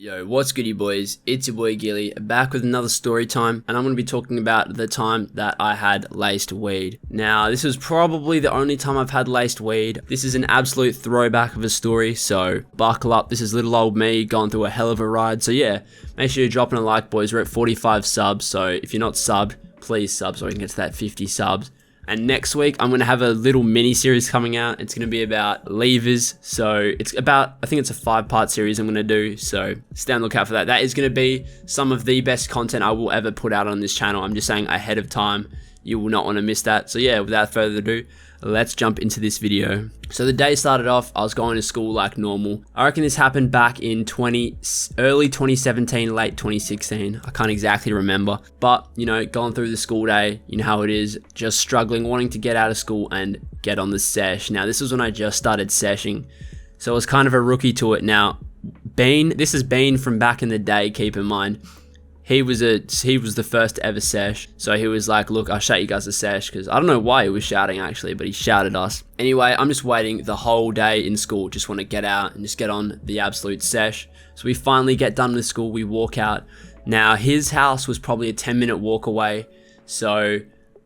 Yo, what's good, you boys? It's your boy Gilly, back with another story time, and I'm going to be talking about the time that I had laced weed. Now, this was probably the only time I've had laced weed. This is an absolute throwback of a story, so buckle up. This is little old me going through a hell of a ride. So yeah, make sure you're dropping a like, boys. We're at 45 subs, so if you're not subbed, please sub so we can get to that 50 subs. And next week, I'm going to have a little mini series coming out. It's going to be about levers. So it's about, I think it's a 5-part series I'm going to do. So stay on the lookout for that. That is going to be some of the best content I will ever put out on this channel. I'm just saying ahead of time. You will not want to miss that. So yeah, without further ado, let's jump into this video. So the day started off, I was going to school like normal. I reckon this happened back in early 2017, late 2016. I can't exactly remember, but you know, going through the school day, you know how it is, just struggling, wanting to get out of school and get on the sesh. Now this was when I just started seshing, so I was kind of a rookie to it. Now this is Bean from back in the day, keep in mind. He was the first to ever sesh, so he was like, look, I'll shout you guys a sesh, because I don't know why he was shouting actually, but he shouted us. Anyway, I'm just waiting the whole day in school, just want to get out and just get on the absolute sesh. So we finally get done with school, we walk out. Now his house was probably a 10-minute walk away, so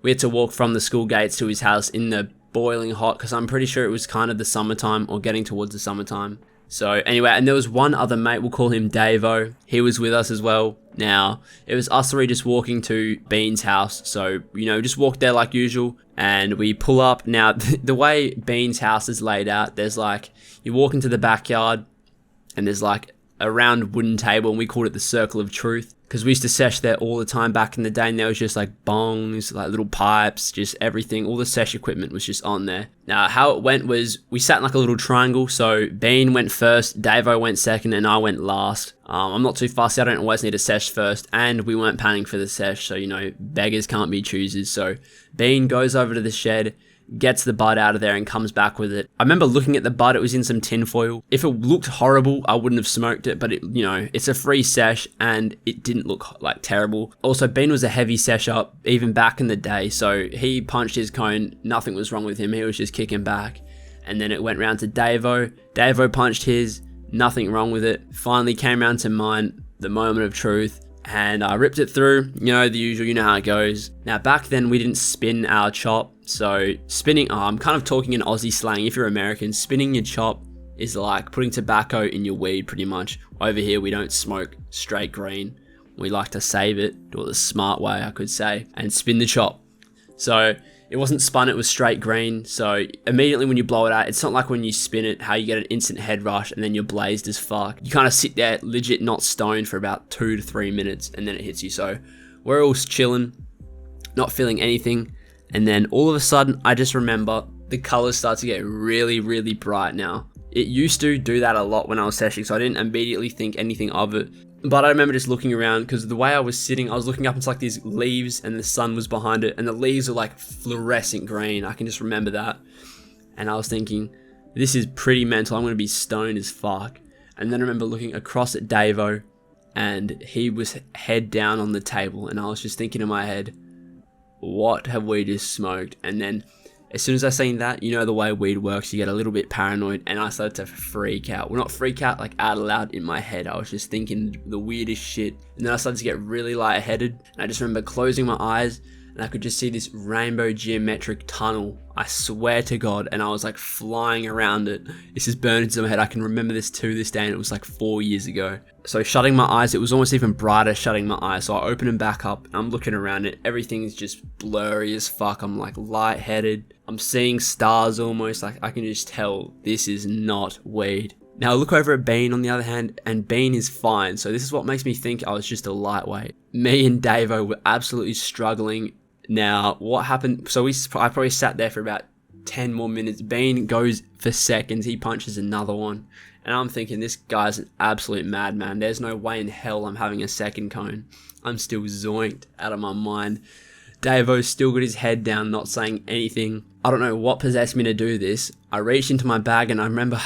we had to walk from the school gates to his house in the boiling hot, because I'm pretty sure it was kind of the summertime or getting towards the summertime. So anyway, and there was one other mate, we'll call him Davo. He was with us as well. Now, it was us three just walking to Bean's house. So, you know, just walk there like usual and we pull up. Now, the way Bean's house is laid out, there's like, you walk into the backyard and there's like a round wooden table, and we called it the Circle of Truth, because we used to sesh there all the time back in the day, and there was just like bongs, like little pipes, just everything. All the sesh equipment was just on there. Now, how it went was we sat in like a little triangle, so Bean went first, Davo went second, and I went last. I'm not too fussy, I don't always need to sesh first, and we weren't panning for the sesh, so you know, beggars can't be choosers. So Bean goes over to the shed, gets the bud out of there and comes back with it. I remember looking at the bud, it was in some tin foil. If it looked horrible, I wouldn't have smoked it, but it, you know, it's a free sesh and it didn't look like terrible. Also, Bean was a heavy sesher even back in the day, so he punched his cone, nothing was wrong with him, he was just kicking back. And then it went round to Davo. Davo punched his, nothing wrong with it. Finally came round to mine, the moment of truth. And I ripped it through, you know, the usual, you know how it goes. Now back then we didn't spin our chop, so spinning, I'm kind of talking in Aussie slang. If you're American, spinning your chop is like putting tobacco in your weed pretty much. Over here we don't smoke straight green, we like to save it, do it the smart way I could say, and spin the chop. So it wasn't spun, it was straight green, so immediately when you blow it out, it's not like when you spin it, how you get an instant head rush and then you're blazed as fuck. You kind of sit there legit not stoned for about 2 to 3 minutes and then it hits you. So we're all chilling, not feeling anything, and then all of a sudden I just remember the colors start to get really, really bright now. It used to do that a lot when I was seshing, so I didn't immediately think anything of it. But I remember just looking around, because the way I was sitting, I was looking up, it's like these leaves and the sun was behind it, and the leaves are like fluorescent green. I can just remember that. And I was thinking, this is pretty mental, I'm going to be stoned as fuck. And then I remember looking across at Davo, and he was head down on the table, and I was just thinking in my head, what have we just smoked? And then as soon as I seen that, you know the way weed works, you get a little bit paranoid, and I started to freak out. Well, not freak out, like out loud in my head. I was just thinking the weirdest shit. And then I started to get really lightheaded, and I just remember closing my eyes, and I could just see this rainbow geometric tunnel, I swear to God, and I was like flying around it. This is burned into my head. I can remember this to this day, and it was like 4 years ago. So shutting my eyes, it was almost even brighter shutting my eyes. So I open them back up, and I'm looking around it. Everything's just blurry as fuck. I'm like lightheaded. I'm seeing stars almost. Like I can just tell this is not weed. Now I look over at Bean on the other hand, and Bean is fine. So this is what makes me think I was just a lightweight. Me and Davo were absolutely struggling. Now, what happened, so I probably sat there for about 10 more minutes. Bean goes for seconds, he punches another one. And I'm thinking, this guy's an absolute madman. There's no way in hell I'm having a second cone. I'm still zoinked out of my mind. Davo's still got his head down, not saying anything. I don't know what possessed me to do this. I reached into my bag and I remember I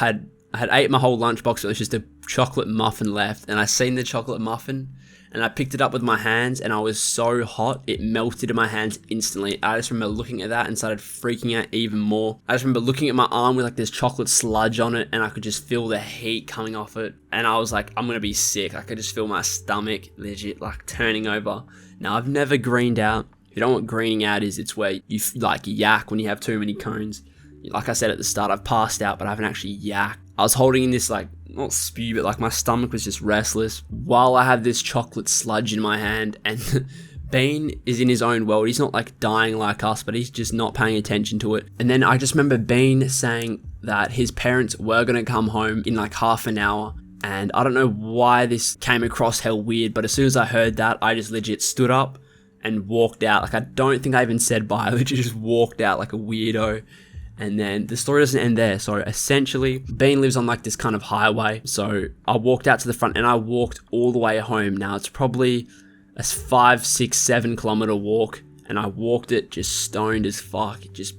had ate my whole lunchbox. It was just a chocolate muffin left, and I seen the chocolate muffin, and I picked it up with my hands, and I was so hot, it melted in my hands instantly. I just remember looking at that and started freaking out even more. I just remember looking at my arm with like this chocolate sludge on it, and I could just feel the heat coming off it, and I was like, I'm gonna be sick. I could just feel my stomach legit like turning over. Now, I've never greened out. If you don't know what greening out is, it's where you like yak when you have too many cones. Like I said at the start, I've passed out, but I haven't actually yacked. I was holding in this like, not spew, but like my stomach was just restless while I had this chocolate sludge in my hand, and Bean is in his own world. He's not like dying like us, but he's just not paying attention to it. And then I just remember Bean saying that his parents were gonna come home in like half an hour. And I don't know why this came across hell weird, but as soon as I heard that, I just legit stood up and walked out. Like, I don't think I even said bye. I literally just walked out like a weirdo. And then the story doesn't end there. So essentially, Bean lives on like this kind of highway. So I walked out to the front and I walked all the way home. Now it's probably a 5, 6, 7 kilometer walk. And I walked it just stoned as fuck, just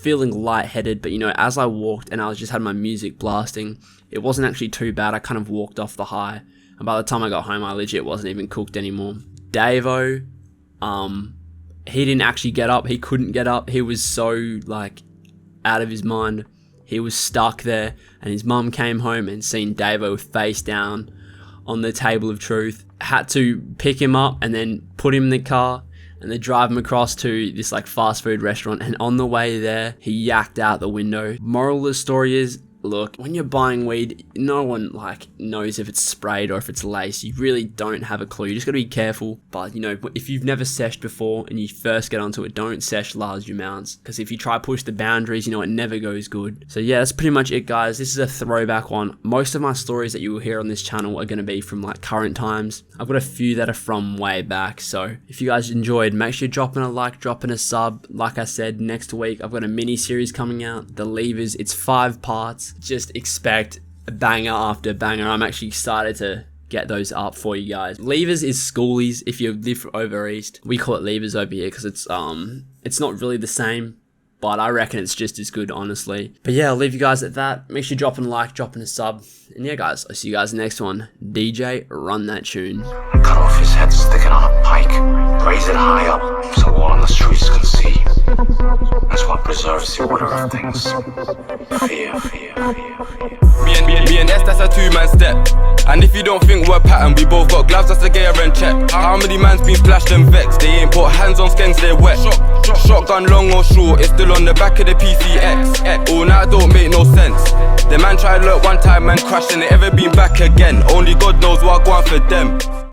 feeling lightheaded. But you know, as I walked and I was just had my music blasting, it wasn't actually too bad. I kind of walked off the high. And by the time I got home, I legit wasn't even cooked anymore. Davo, he didn't actually get up. He couldn't get up. He was so like out of his mind. He was stuck there, and his mum came home and seen Davo face down on the table of truth. Had to pick him up and then put him in the car and then drive him across to this like fast food restaurant, and on the way there he yacked out the window. Moral of the story is, look, when you're buying weed, no one like knows if it's sprayed or if it's lace. You really don't have a clue. You just gotta be careful. But you know, if you've never seshed before and you first get onto it, don't sesh large amounts, because if you try to push the boundaries, you know, it never goes good. So yeah, that's pretty much it, guys. This is a throwback one. Most of my stories that you will hear on this channel are gonna be from like current times. I've got a few that are from way back. So if you guys enjoyed, make sure you're dropping a like, dropping a sub. Like I said, next week I've got a mini series coming out, The Levers. It's 5 parts. Just expect banger after banger. I'm actually excited to get those up for you guys. Levers is schoolies if you live over east. We call it levers over here because it's not really the same, but I reckon it's just as good, honestly. But yeah, I'll leave you guys at that. Make sure you're dropping a like, dropping a sub. And yeah, guys, I'll see you guys in the next one. DJ, run that tune. Cut off his head sticking on a pike. Raise it high up so all on the streets can see. That's what preserves the order of things. Fear, fear, fear, fear. Me and S, that's a 2-man step. And if you don't think we're pattern, we both got gloves, that's a gear and check. How many man's been splashed and vexed? They ain't put hands on skens, they're wet. Shotgun long or short, it's still on the back of the PCX. All night don't make no sense. The man tried to lurk one time and crashed, and they ever been back again. Only God knows what I want for them.